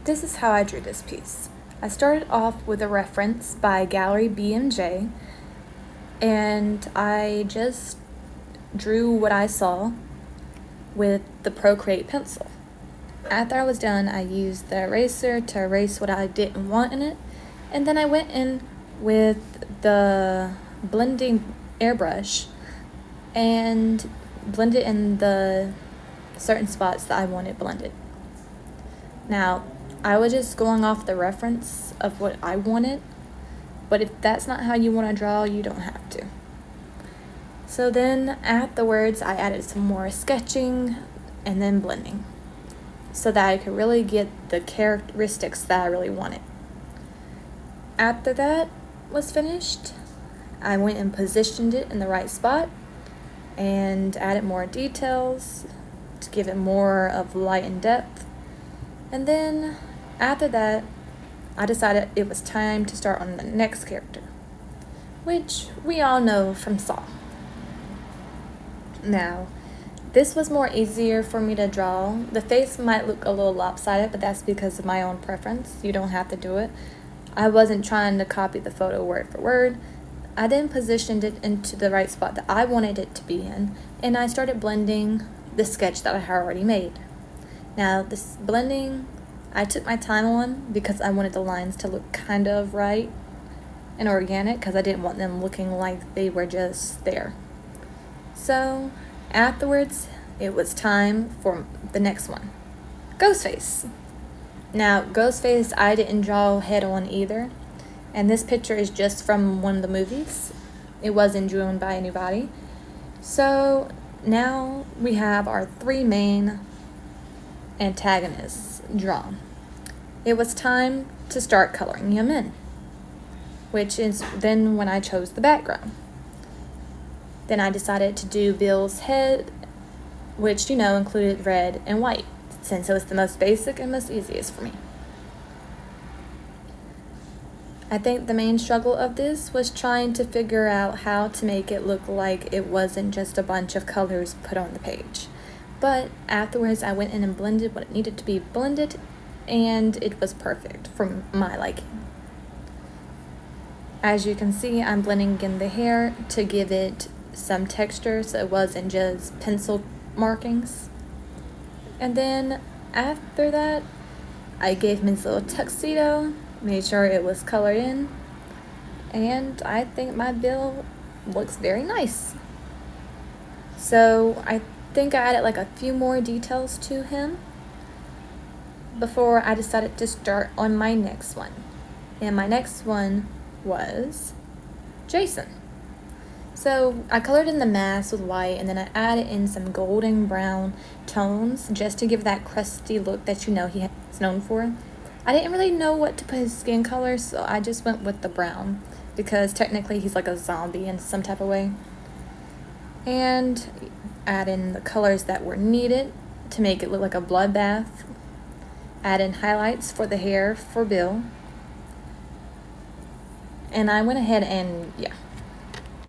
This is how I drew this piece. I started off with a reference by Gallery BMJ, and I just drew what I saw with the Procreate pencil. After I was done, I used the eraser to erase what I didn't want in it, and then I went in with the blending airbrush and blended in the certain spots that I wanted blended. Now, I was just going off the reference of what I wanted, but if that's not how you want to draw, you don't have to. So then afterwards, I added some more sketching and then blending so that I could really get the characteristics that I really wanted. After that was finished, I went and positioned it in the right spot and added more details to give it more of light and depth. And then after that, I decided it was time to start on the next character, which we all know from Saw. Now, this was more easier for me to draw. The face might look a little lopsided, but that's because of my own preference. You don't have to do it. I wasn't trying to copy the photo word for word. I then positioned it into the right spot that I wanted it to be in, and I started blending the sketch that I had already made. Now, this blending, I took my time on because I wanted the lines to look kind of right and organic because I didn't want them looking like they were just there. So afterwards, it was time for the next one, Ghostface. Now, Ghostface, I didn't draw head on either, and this picture is just from one of the movies. It wasn't drawn by anybody. So now we have our three main antagonists drawn. It was time to start coloring him in, which is then when I chose the background. Then I decided to do Bill's head, which included red and white, since it was the most basic and most easiest for me. I think the main struggle of this was trying to figure out how to make it look like it wasn't just a bunch of colors put on the page. But afterwards, I went in and blended what it needed to be blended, and it was perfect for my liking. As you can see, I'm blending in the hair to give it some texture so it wasn't just pencil markings. And then after that, I gave him his little tuxedo, made sure it was colored in, and I think my Bill looks very nice. So I think I added like a few more details to him before I decided to start on my next one. And my next one was Jason. So I colored in the mask with white, and then I added in some golden brown tones just to give that crusty look that he's known for. I didn't really know what to put his skin color, so I just went with the brown because technically he's like a zombie in some type of way. And add in the colors that were needed to make it look like a bloodbath. Add in highlights for the hair for Bill. And I went ahead and